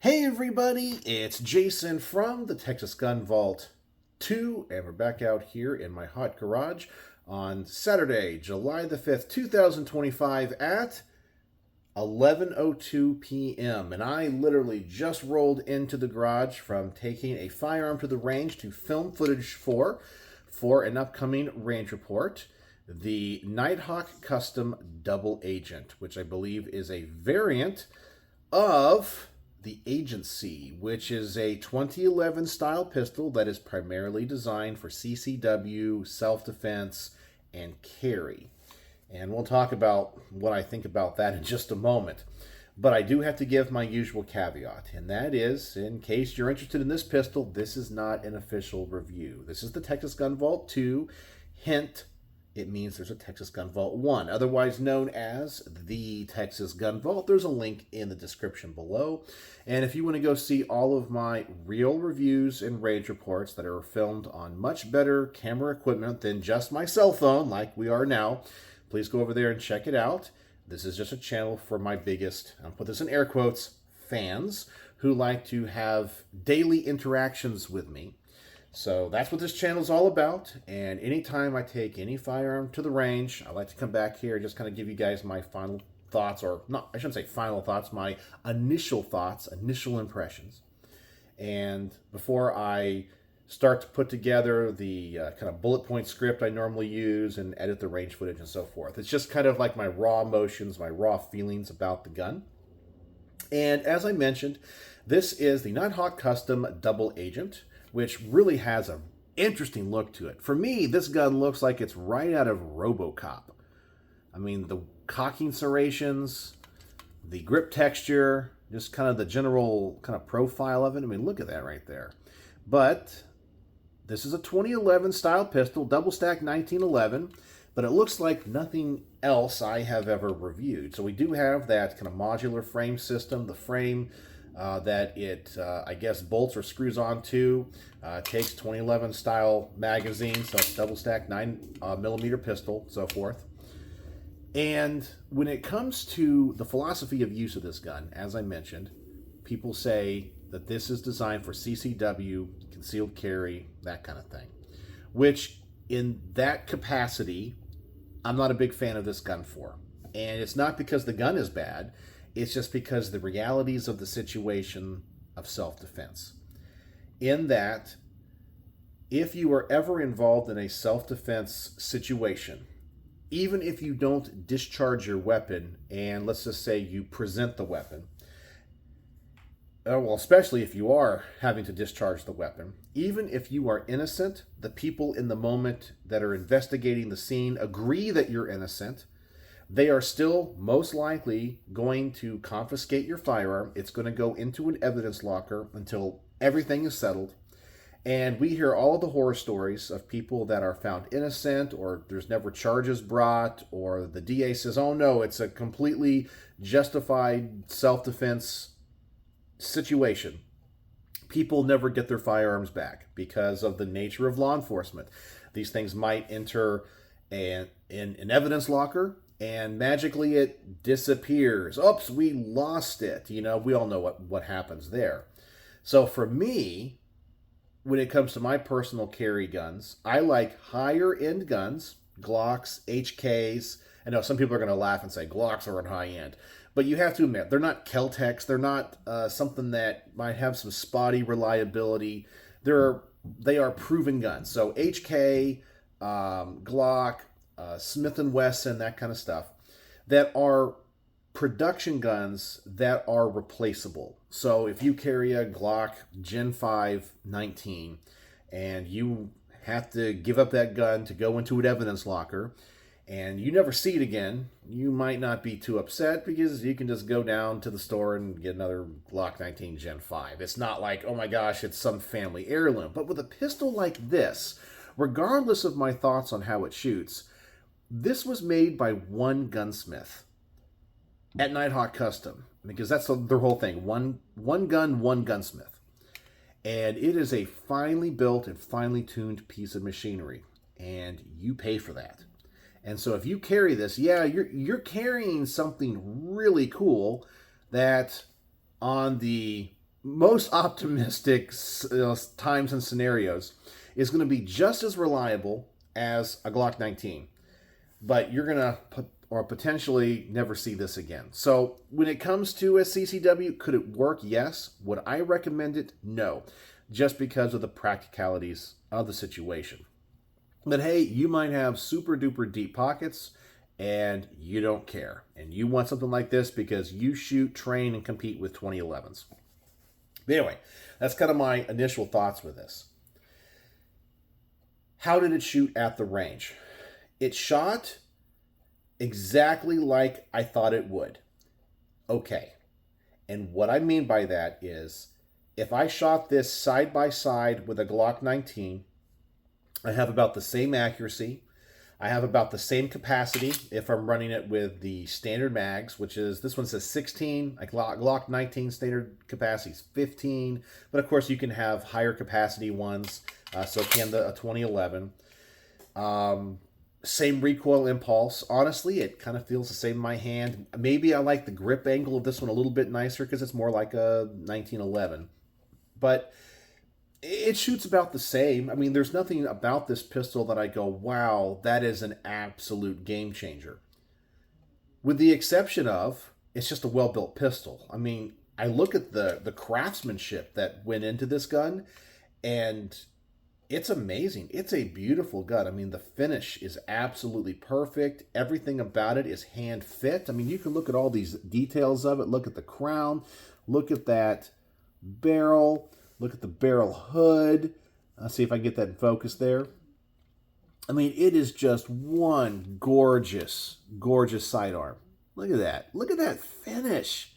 Hey everybody, it's Jason from the Texas Gun Vault 2, and we're back out here in my hot garage on Saturday, July the 5th, 2025 at 11:02 p.m. And I literally just rolled into the garage from taking a firearm to the range to film footage for an upcoming range report, the Nighthawk Custom Double Agent, which I believe is a variant of the Agency, which is a 2011 style pistol that is primarily designed for CCW, self-defense, and carry. And we'll talk about what I think about that in just a moment. But I do have to give my usual caveat, and that is, in case you're interested in this pistol, this is not an official review. This is the Texas Gun Vault 2. Hint, it means there's a Texas Gun Vault 1, otherwise known as the Texas Gun Vault. There's a link in the description below. And if you want to go see all of my real reviews and range reports that are filmed on much better camera equipment than just my cell phone, like we are now, please go over there and check it out. This is just a channel for my biggest, I'll put this in air quotes, fans who like to have daily interactions with me. So that's what this channel is all about, and anytime I take any firearm to the range, I like to come back here and just kind of give you guys my final thoughts, or not, I shouldn't say final thoughts, my initial thoughts, initial impressions. And before I start to put together the kind of bullet point script I normally use and edit the range footage and so forth. It's just kind of like my raw emotions, my raw feelings about the gun. And as I mentioned, this is the Nighthawk Custom Double Agent, which really has an interesting look to it. For me, this gun looks like it's right out of RoboCop. I mean, the cocking serrations, the grip texture, just kind of the general kind of profile of it. I mean, look at that right there. But this is a 2011 style pistol, double stack 1911, but it looks like nothing else I have ever reviewed. So we do have that kind of modular frame system, the frame that it, I guess, bolts or screws onto. Takes 2011 style magazine, so it's double stack 9mm pistol, so forth. And when it comes to the philosophy of use of this gun, as I mentioned, people say that this is designed for CCW, concealed carry, that kind of thing. Which, in that capacity, I'm not a big fan of this gun for. And it's not because the gun is bad. It's just because the realities of the situation of self-defense. In that, if you are ever involved in a self-defense situation, even if you don't discharge your weapon, and let's just say you present the weapon, well, especially if you are having to discharge the weapon, even if you are innocent, the people in the moment that are investigating the scene agree that you're innocent, they are still most likely going to confiscate your firearm. It's going to go into an evidence locker until everything is settled. And we hear all the horror stories of people that are found innocent, or there's never charges brought, or the DA says, oh no, it's a completely justified self-defense situation. People never get their firearms back because of the nature of law enforcement. These things might enter an evidence locker, and magically it disappears. Oops, we lost it. You know, we all know what happens there. So for me, when it comes to my personal carry guns, I like higher end guns, Glocks, HKs. I know some people are going to laugh and say Glocks aren't high end, but you have to admit, they're not Kel-Tecs. They're not something that might have some spotty reliability. They are proven guns. So HK, Glock, Smith & Wesson, that kind of stuff, that are production guns that are replaceable. So if you carry a Glock Gen 5 19 and you have to give up that gun to go into an evidence locker and you never see it again, you might not be too upset because you can just go down to the store and get another Glock 19 Gen 5. It's not like, oh my gosh, it's some family heirloom. But with a pistol like this, regardless of my thoughts on how it shoots, this was made by one gunsmith at Nighthawk Custom, because that's their whole thing. One gun, one gunsmith. And it is a finely built and finely tuned piece of machinery, and you pay for that. And so if you carry this, yeah, you're carrying something really cool that on the most optimistic times and scenarios, is going to be just as reliable as a Glock 19. But you're going to potentially never see this again. So when it comes to a CCW, could it work? Yes. Would I recommend it? No. Just because of the practicalities of the situation. But hey, you might have super duper deep pockets and you don't care. And you want something like this because you shoot, train, and compete with 2011s. But anyway, that's kind of my initial thoughts with this. How did it shoot at the range? It shot exactly like I thought it would. Okay. And what I mean by that is, if I shot this side by side with a Glock 19, I have about the same accuracy. I have about the same capacity if I'm running it with the standard mags, which is, this one says 16. A Glock 19 standard capacity is 15. But of course, you can have higher capacity ones. So can a 2011. Same recoil impulse. Honestly, it kind of feels the same in my hand. Maybe I like the grip angle of this one a little bit nicer because it's more like a 1911. But it shoots about the same. I mean, there's nothing about this pistol that I go, wow, that is an absolute game changer. With the exception of, it's just a well-built pistol. I mean, I look at the craftsmanship that went into this gun, and it's amazing. It's a beautiful gun. I mean, the finish is absolutely perfect. Everything about it is hand fit. I mean, you can look at all these details of it. Look at the crown. Look at that barrel. Look at the barrel hood. Let's see if I can get that in focus there. I mean, it is just one gorgeous, gorgeous sidearm. Look at that. Look at that finish.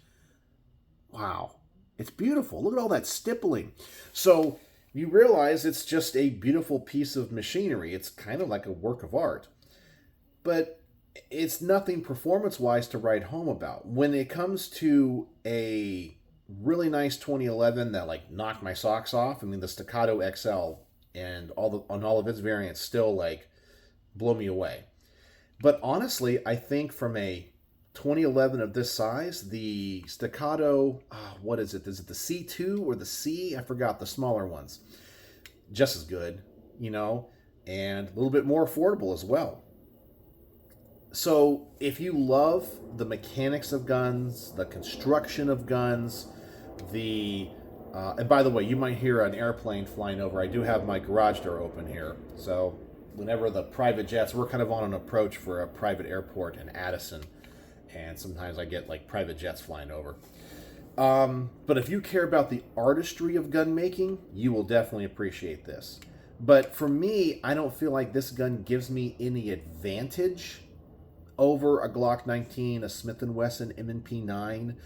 Wow. It's beautiful. Look at all that stippling. So you realize it's just a beautiful piece of machinery. It's kind of like a work of art. But it's nothing performance-wise to write home about. When it comes to a really nice 2011 that like knocked my socks off, I mean, the Staccato XL and all of its variants still like blow me away. But honestly, I think from a 2011 of this size, the Staccato, what is it? Is it the C2 or the C? I forgot, the smaller ones. Just as good, you know, and a little bit more affordable as well. So if you love the mechanics of guns, the construction of guns, and by the way, you might hear an airplane flying over. I do have my garage door open here. So whenever the private jets, we're kind of on an approach for a private airport in Addison. And sometimes I get like private jets flying over. But if you care about the artistry of gun making, you will definitely appreciate this. But for me, I don't feel like this gun gives me any advantage over a Glock 19, a Smith & Wesson M&P 9.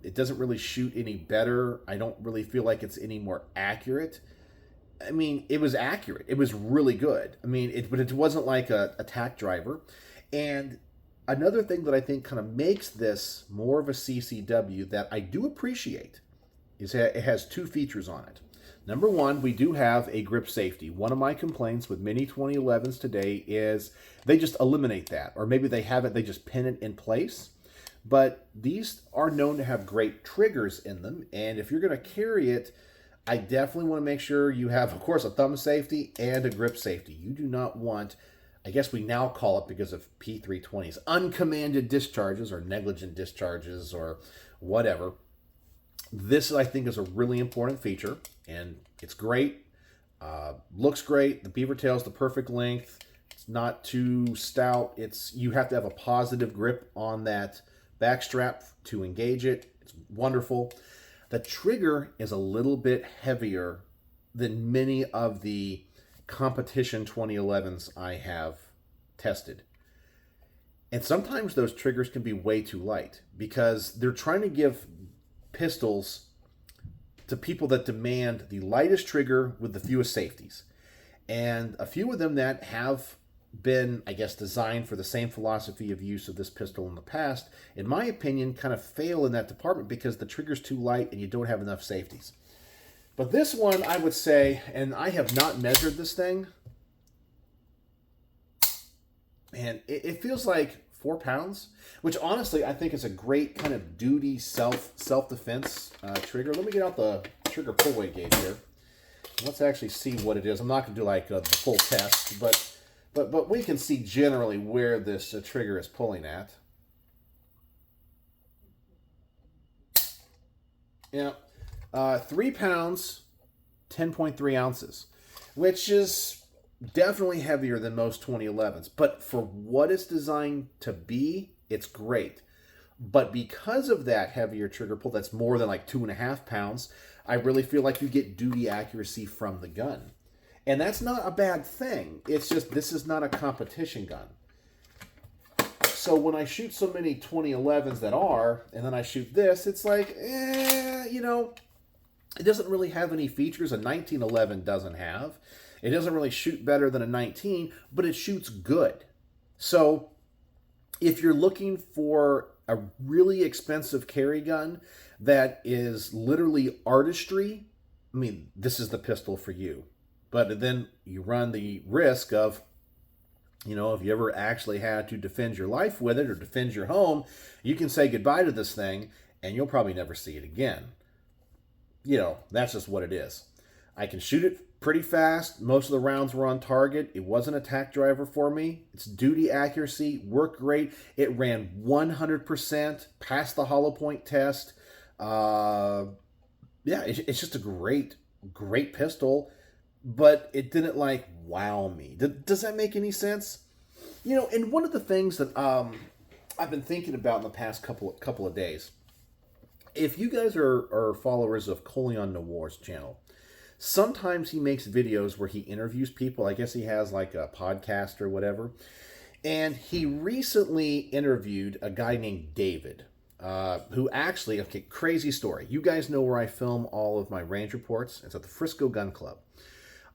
It doesn't really shoot any better. I don't really feel like it's any more accurate. I mean, it was accurate. It was really good. I mean, but it wasn't like a attack driver. And another thing that I think kind of makes this more of a CCW that I do appreciate is that it has two features on it. Number one, we do have a grip safety. One of my complaints with many 2011s today is they just eliminate that. Or maybe they have it, they just pin it in place. But these are known to have great triggers in them. And if you're going to carry it, I definitely want to make sure you have, of course, a thumb safety and a grip safety. You do not want, I guess we now call it because of P320s, uncommanded discharges or negligent discharges or whatever. This, I think, is a really important feature, and it's great. Looks great. The beaver tail is the perfect length. It's not too stout. You have to have a positive grip on that back strap to engage it. It's wonderful. The trigger is a little bit heavier than many of the competition 2011s I have tested. And sometimes those triggers can be way too light because they're trying to give pistols to people that demand the lightest trigger with the fewest safeties. And a few of them that have been, I guess, designed for the same philosophy of use of this pistol in the past, in my opinion, kind of fail in that department because the trigger's too light and you don't have enough safeties. But this one, I would say, and I have not measured this thing, and it feels like 4 pounds, which honestly I think is a great kind of duty self-defense trigger. Let me get out the trigger pull weight gauge here. Let's actually see what it is. I'm not going to do like the full test, but we can see generally where this trigger is pulling at. Yeah, 3 pounds, 10.3 ounces, which is definitely heavier than most 2011s. But for what it's designed to be, it's great. But because of that heavier trigger pull, that's more than like 2.5 pounds, I really feel like you get duty accuracy from the gun. And that's not a bad thing. It's just this is not a competition gun. So when I shoot so many 2011s that are, and then I shoot this, it's like, you know, it doesn't really have any features a 1911 doesn't have. It doesn't really shoot better than a 19, but it shoots good. So if you're looking for a really expensive carry gun that is literally artistry, I mean, this is the pistol for you. But then you run the risk of, you know, if you ever actually had to defend your life with it or defend your home, you can say goodbye to this thing and you'll probably never see it again. You know, that's just what it is. I can shoot it pretty fast. Most of the rounds were on target. It wasn't a tack driver for me. Its duty accuracy worked great. It ran 100%, passed the hollow point test. Yeah, it's just a great pistol, but it didn't like wow me. Does that make any sense? You know, and one of the things that I've been thinking about in the past couple of days, if you guys are followers of Colion Noir's channel, sometimes he makes videos where he interviews people. I guess he has like a podcast or whatever. And he recently interviewed a guy named David, who actually, okay, crazy story. You guys know where I film all of my range reports. It's at the Frisco Gun Club.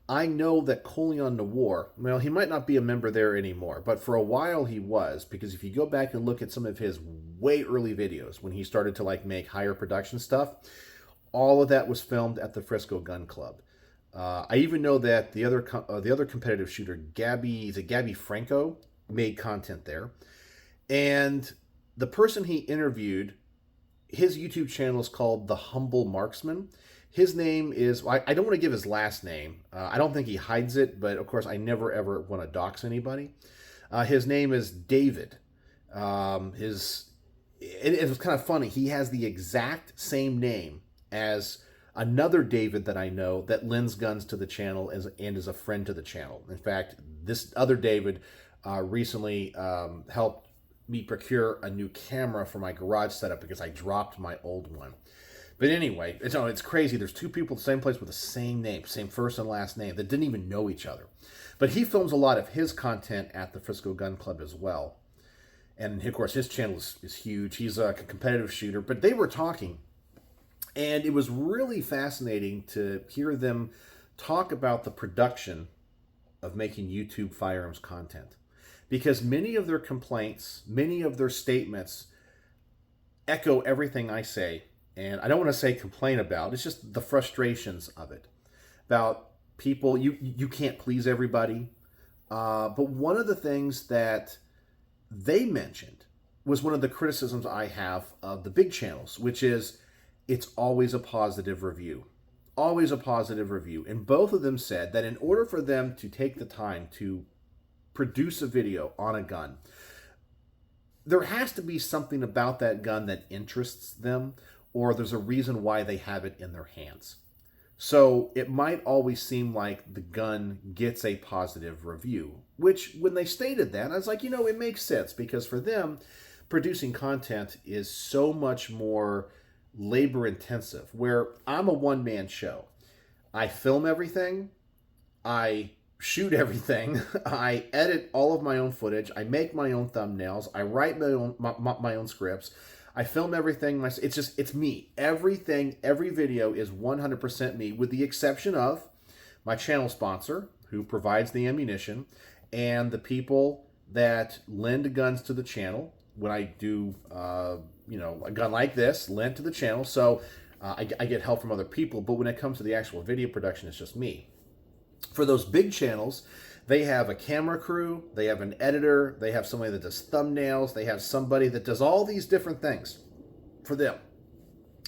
I know that Colion Noir, well, he might not be a member there anymore, but for a while he was, because if you go back and look at some of his way early videos when he started to like make higher production stuff, all of that was filmed at the Frisco Gun Club. I even know that the other competitive shooter, Gabby Franco, made content there. And the person he interviewed, his YouTube channel is called The Humble Marksman. His name is, I don't want to give his last name. I don't think he hides it, but of course I never ever want to dox anybody. His name is David. It was kind of funny. He has the exact same name as another David that I know that lends guns to the channel and is a friend to the channel. In fact, this other David recently helped me procure a new camera for my garage setup because I dropped my old one. But anyway, it's crazy. There's two people at the same place with the same name, same first and last name, that didn't even know each other. But he films a lot of his content at the Frisco Gun Club as well. And of course, his channel is huge. He's a competitive shooter. But they were talking, and it was really fascinating to hear them talk about the production of making YouTube firearms content. Because many of their complaints, many of their statements echo everything I say. And I don't want to say complain about, it's just the frustrations of it. About people, you can't please everybody. But one of the things that they mentioned was one of the criticisms I have of the big channels, which is it's always a positive review. Always a positive review. And both of them said that in order for them to take the time to produce a video on a gun, there has to be something about that gun that interests them, or there's a reason why they have it in their hands. So it might always seem like the gun gets a positive review, which when they stated that, I was like, you know, it makes sense, because for them, producing content is so much more labor intensive, where I'm a one-man show. I film everything, I shoot everything, I edit all of my own footage, I make my own thumbnails, I write my own scripts, I film everything. It's me. Everything, every video is 100% me, with the exception of my channel sponsor, who provides the ammunition, and the people that lend guns to the channel. When I do, you know, a gun like this, lent to the channel, so I get help from other people. But when it comes to the actual video production, it's just me. For those big channels, They have a camera crew, they have an editor, they have somebody that does thumbnails, they have somebody that does all these different things for them.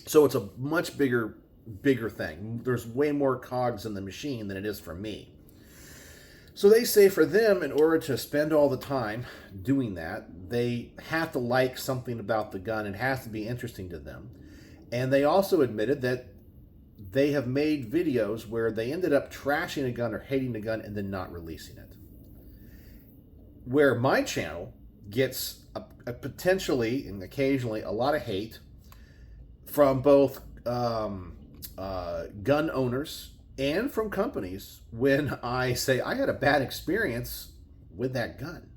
So it's a much bigger thing. There's way more cogs in the machine than it is for me. So they say for them, in order to spend all the time doing that, they have to like something about the gun. It has to be interesting to them. And they also admitted that they have made videos where they ended up trashing a gun or hating the gun and then not releasing it. Where my channel gets a potentially and occasionally a lot of hate from both gun owners and from companies when I say I had a bad experience with that gun.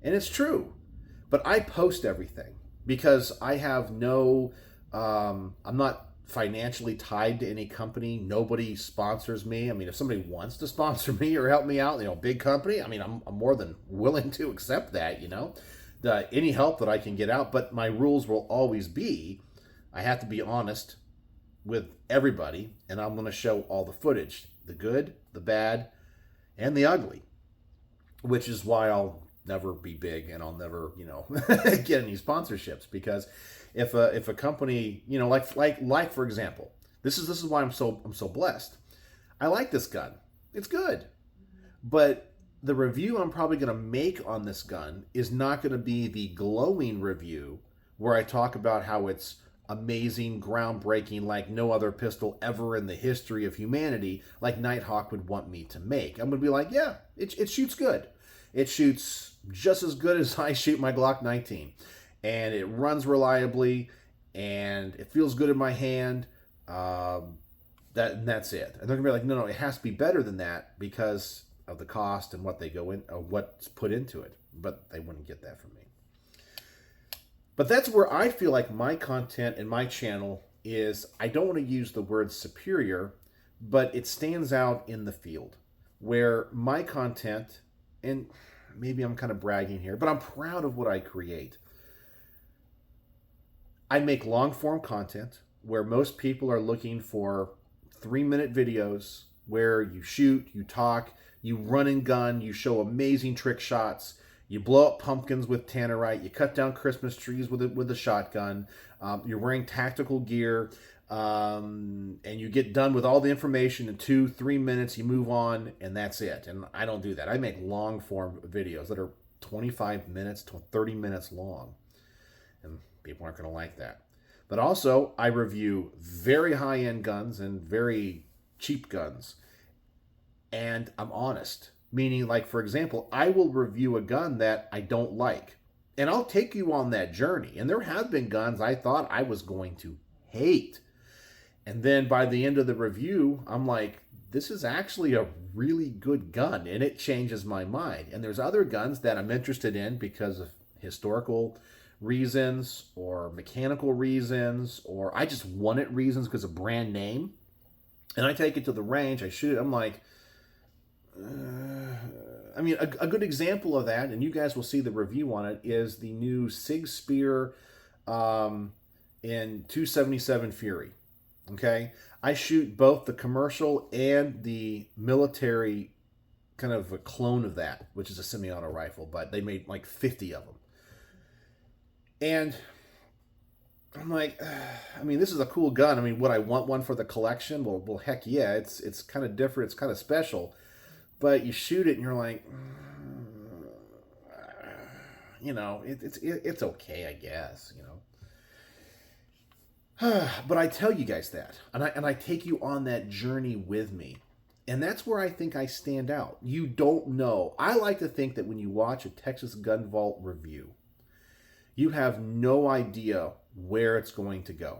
And it's true. But I post everything because I have no, I'm not financially tied to any company. Nobody sponsors me. I mean, if somebody wants to sponsor me or help me out, big company, I mean, I'm more than willing to accept that, any help that I can get out. But my rules will always be, I have to be honest with everybody, and I'm going to show all the footage, the good, the bad, and the ugly, which is why I'll never be big and I'll never, get any sponsorships, because if a company, like for example, this is why I'm so blessed. I like this gun. It's good. But the review I'm probably going to make on this gun is not going to be the glowing review where I talk about how it's amazing, groundbreaking, like no other pistol ever in the history of humanity, like Nighthawk would want me to make. I'm going to be like, yeah, it shoots good. It shoots just as good as I shoot my Glock 19. And it runs reliably, and it feels good in my hand. That's it. And they're going to be like, no, it has to be better than that because of the cost and what they go in, or what's put into it. But they wouldn't get that from me. But that's where I feel like my content and my channel is, I don't want to use the word superior, but it stands out in the field where my content, and maybe I'm kind of bragging here, but I'm proud of what I create. I make long form content where most people are looking for 3-minute videos where you shoot, you talk, you run and gun, you show amazing trick shots, you blow up pumpkins with tannerite, you cut down Christmas trees with a shotgun, you're wearing tactical gear, and you get done with all the information in 2-3 minutes, you move on, and that's it. And I don't do that. I make long form videos that are 25 minutes to 30 minutes long. And people aren't going to like that. But also, I review very high-end guns and very cheap guns. And I'm honest. Meaning, like, for example, I will review a gun that I don't like. And I'll take you on that journey. And there have been guns I thought I was going to hate. And then by the end of the review, I'm like, this is actually a really good gun. And it changes my mind. And there's other guns that I'm interested in because of historical reasons or mechanical reasons, or I just want it reasons because of brand name. And I take it to the range, I shoot it, I'm like, I mean, a good example of that, and you guys will see the review on it, is the new Sig Spear in 277 Fury. Okay? I shoot both the commercial and the military kind of a clone of that, which is a semi-auto rifle, but they made like 50 of them. And I'm like, I mean, this is a cool gun. I mean, would I want one for the collection? Well, heck yeah. It's kind of different. It's kind of special. But you shoot it and you're like, it's okay, I guess, But I tell you guys that, and I take you on that journey with me. And that's where I think I stand out. You don't know. I like to think that when you watch a Texas Gun Vault review, you have no idea where it's going to go.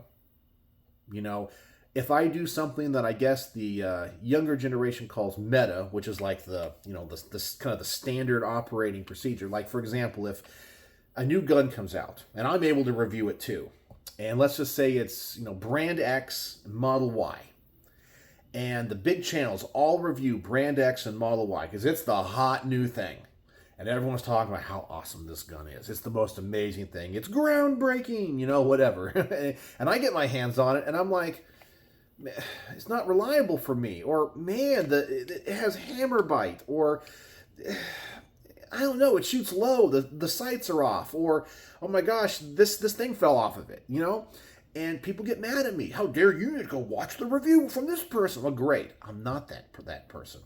If I do something that I guess the younger generation calls meta, which is like the kind of the standard operating procedure. Like, for example, if a new gun comes out and I'm able to review it too, and let's just say it's brand X, Model Y, and the big channels all review brand X and Model Y because it's the hot new thing. And everyone's talking about how awesome this gun is. It's the most amazing thing. It's groundbreaking, whatever. And I get my hands on it, and I'm like, it's not reliable for me, or man, it has hammer bite, or I don't know, it shoots low, the sights are off, or oh my gosh, this thing fell off of it, you know? And people get mad at me. How dare you need to go watch the review from this person? Well, great. I'm not that person.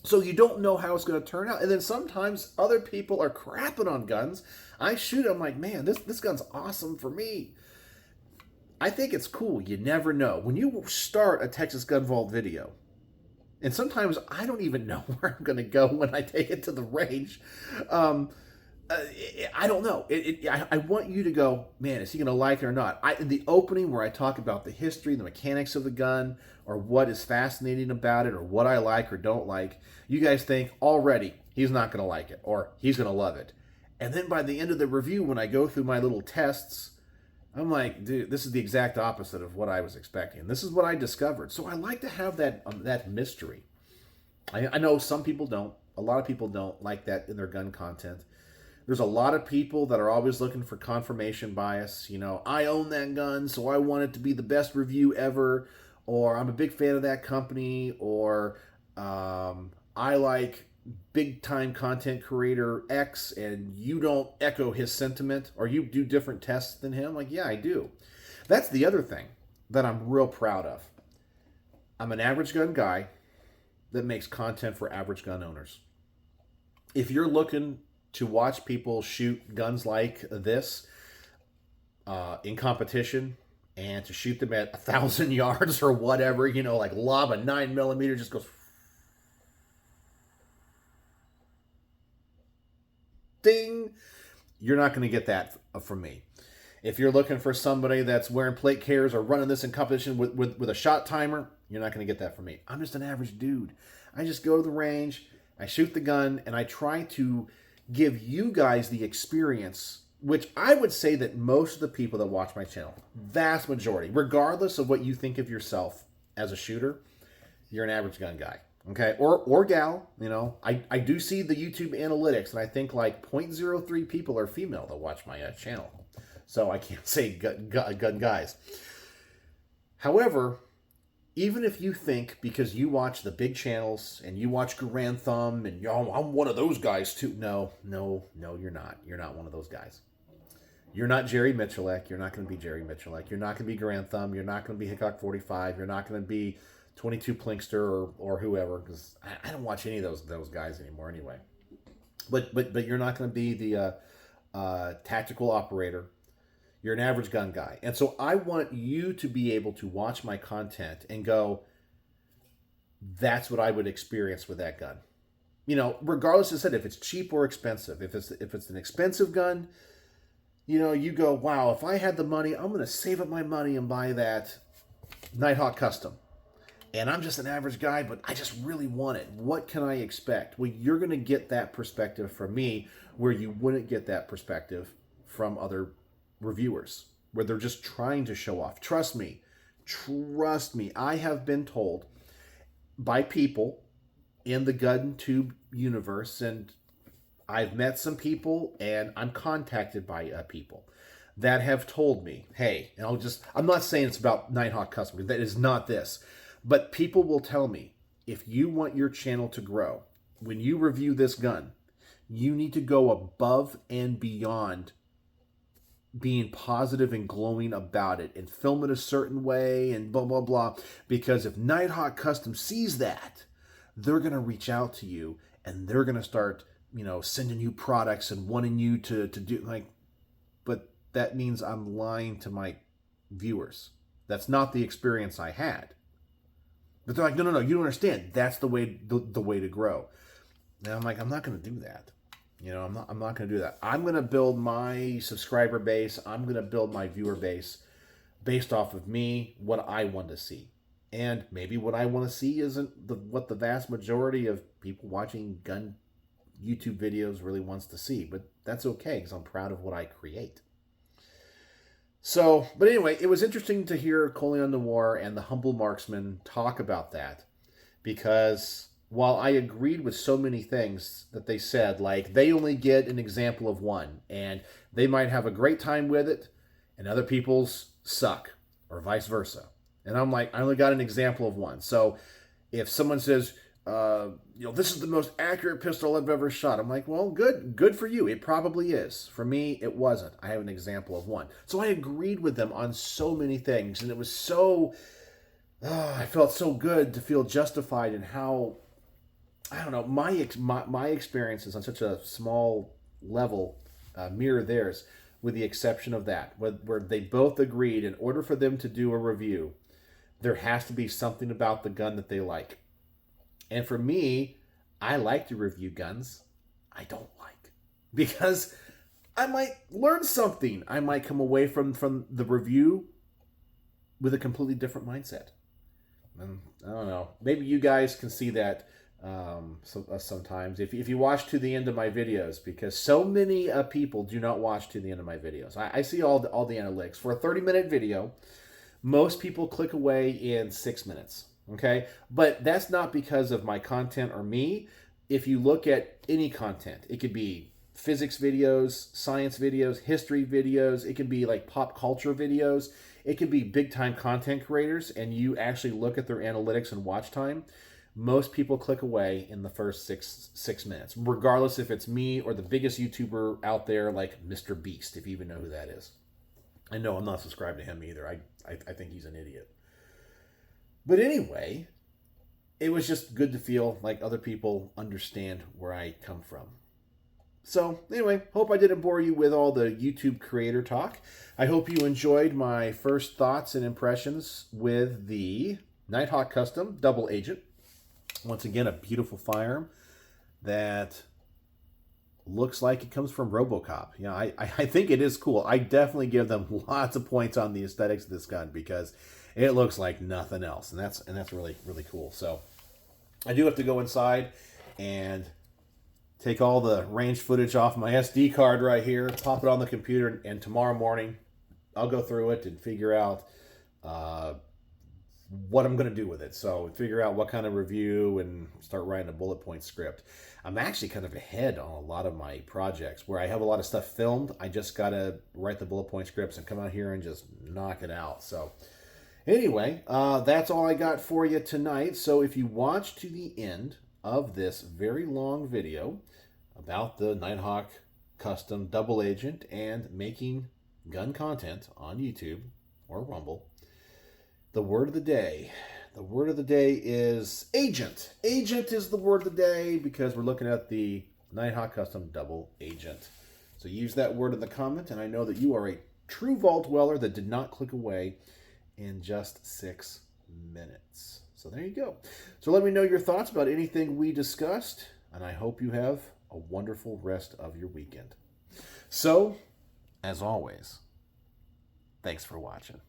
So you don't know how it's going to turn out. And then sometimes other people are crapping on guns. I shoot, I'm like, man, this gun's awesome for me. I think it's cool. You never know. When you start a Texas Gun Vault video, and sometimes I don't even know where I'm going to go when I take it to the range. I don't know. I want you to go, man, is he going to like it or not? In the opening where I talk about the history, the mechanics of the gun, or what is fascinating about it, or what I like or don't like, you guys think already he's not going to like it, or he's going to love it. And then by the end of the review, when I go through my little tests, I'm like, dude, this is the exact opposite of what I was expecting. This is what I discovered. So I like to have that mystery. I know some people don't. A lot of people don't like that in their gun content. There's a lot of people that are always looking for confirmation bias. You know, I own that gun, so I want it to be the best review ever. Or I'm a big fan of that company. Or I like big-time content creator X, and you don't echo his sentiment. Or you do different tests than him. Like, yeah, I do. That's the other thing that I'm real proud of. I'm an average gun guy that makes content for average gun owners. If you're looking to watch people shoot guns like this in competition, and to shoot them at 1,000 yards or whatever, you know, like lob a 9mm, just goes ding, you're not going to get that from me. If you're looking for somebody that's wearing plate carriers or running this in competition with a shot timer, you're not going to get that from me. I'm just an average dude. I just go to the range, I shoot the gun, and I try to give you guys the experience, which I would say that most of the people that watch my channel, vast majority, regardless of what you think of yourself as a shooter, you're an average gun guy, okay? Or gal, you know. I do see the YouTube analytics, and I think like 0.03 people are female that watch my channel. So I can't say gun guys. However, even if you think because you watch the big channels and you watch Grand Thumb and I'm one of those guys too. No, you're not. You're not one of those guys. You're not Jerry Michalek. You're not going to be Jerry Michalek. You're not going to be Grand Thumb. You're not going to be Hickok 45. You're not going to be 22 Plinkster or whoever, because I don't watch any of those guys anymore anyway. But you're not going to be the tactical operator. You're an average gun guy. And so I want you to be able to watch my content and go, that's what I would experience with that gun. You know, regardless, as I said, if it's cheap or expensive. If it's an expensive gun, you know, you go, wow, if I had the money, I'm going to save up my money and buy that Nighthawk Custom. And I'm just an average guy, but I just really want it. What can I expect? Well, you're going to get that perspective from me where you wouldn't get that perspective from other reviewers, where they're just trying to show off. Trust me, I have been told by people in the gun tube universe, and I've met some people and I'm contacted by people that have told me, hey, and I'm not saying it's about Nighthawk Custom, that is not this, but people will tell me, if you want your channel to grow, when you review this gun, you need to go above and beyond being positive and glowing about it and film it a certain way and blah, blah, blah. Because if Nighthawk Custom sees that, they're going to reach out to you and they're going to start, you know, sending you products and wanting you to do like, but that means I'm lying to my viewers. That's not the experience I had. But they're like, no, you don't understand. That's the way to grow. And I'm like, I'm not going to do that. You know, I'm not going to do that. I'm going to build my subscriber base. I'm going to build my viewer base based off of me, what I want to see. And maybe what I want to see isn't what the vast majority of people watching gun YouTube videos really wants to see. But that's okay, because I'm proud of what I create. So, but anyway, it was interesting to hear Coleon Noir and the Humble Marksman talk about that, because while I agreed with so many things that they said, like they only get an example of one, and they might have a great time with it, and other people's suck, or vice versa. And I'm like, I only got an example of one. So if someone says, this is the most accurate pistol I've ever shot, I'm like, well, good for you. It probably is. For me, it wasn't. I have an example of one. So I agreed with them on so many things, and it was so, I felt so good to feel justified in how, I don't know, my experiences on such a small level mirror theirs, with the exception of that, where they both agreed in order for them to do a review, there has to be something about the gun that they like. And for me, I like to review guns I don't like, because I might learn something. I might come away from the review with a completely different mindset. And I don't know. Maybe you guys can see that sometimes if you watch to the end of my videos, because so many people do not watch to the end of my videos. I see all the analytics. For a 30-minute video, most people click away in 6 minutes. Okay, but that's not because of my content or me. If you look at any content, it could be physics videos, science videos, history videos. It could be like pop culture videos. It could be big time content creators, and you actually look at their analytics and watch time. Most people click away in the first six minutes, regardless if it's me or the biggest YouTuber out there like Mr. Beast, if you even know who that is. I know I'm not subscribed to him either. I think he's an idiot. But anyway, it was just good to feel like other people understand where I come from. So anyway, hope I didn't bore you with all the YouTube creator talk. I hope you enjoyed my first thoughts and impressions with the Nighthawk Custom Double Agent. Once again, a beautiful firearm that looks like it comes from RoboCop. Yeah, I think it is cool. I definitely give them lots of points on the aesthetics of this gun, because it looks like nothing else, and that's really, really cool. So I do have to go inside and take all the range footage off my SD card right here, pop it on the computer, and tomorrow morning I'll go through it and figure out what I'm going to do with it. So figure out what kind of review and start writing a bullet point script. I'm actually kind of ahead on a lot of my projects where I have a lot of stuff filmed. I just got to write the bullet point scripts and come out here and just knock it out. So anyway, that's all I got for you tonight. So if you watch to the end of this very long video about the Nighthawk Custom Double Agent and making gun content on YouTube or Rumble, the word of the day. The word of the day is agent. Agent is the word of the day because we're looking at the Nighthawk Custom Double Agent. So use that word in the comment, and I know that you are a true vault dweller that did not click away in just 6 minutes. So there you go. So let me know your thoughts about anything we discussed, and I hope you have a wonderful rest of your weekend. So, as always, thanks for watching.